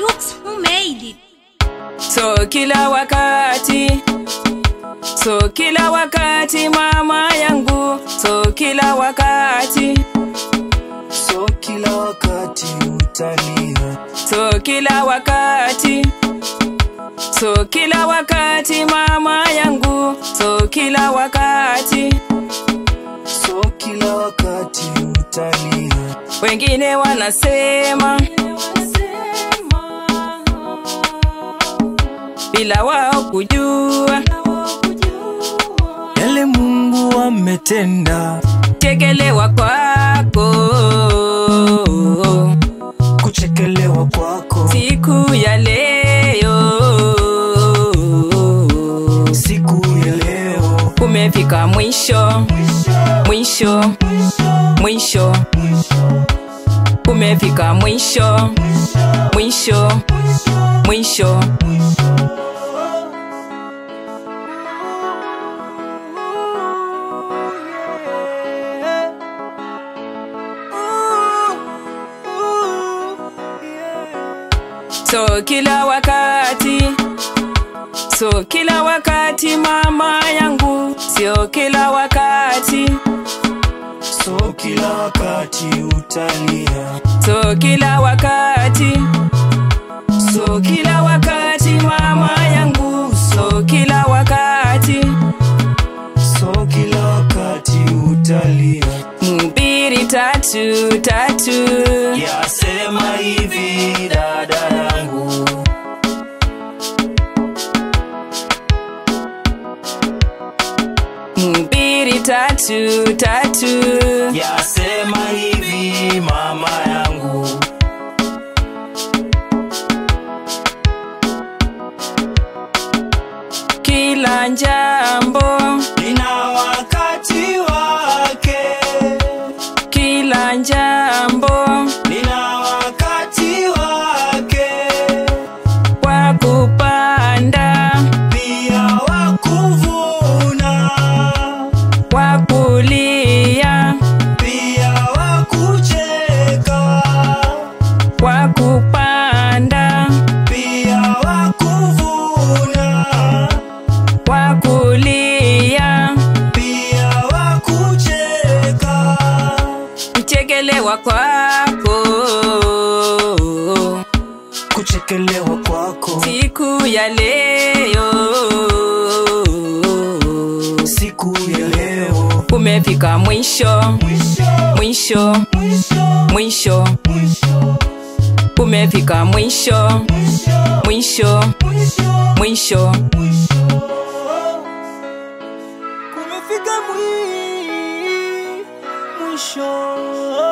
Jux who made it. So kila wakati mama yangu, so kila wakati utalia, so kila wakati mama yangu, so kila wakati utalia. Wengine wanasema bila wao kujua yale Mungu ametenda. Chekelewa kwako, kuchekelewa kwako siku ya leo, kumefika mwisho, kumefika mwisho. So kila wakati mama yangu, sio kila wakati, so kila wakati utalia, so kila wakati mama yangu, so kila wakati utalia. Mbili tatu yasema hivi dada yangu, mbili tatu yasema hivi mama yangu, kila jambo lina wakati wake, kila jambo lina wakati wake, wa kupanda pia wa kuvuna, wa kulia pia wa kucheka, wa kupanda pia wa kuvuna, wa kulia pia wa kucheka. kuchekelewa kwako, kuchekelewa kwako siku ya leo, kumefika mwisho, kumefika mwisho. kumefika mwisho.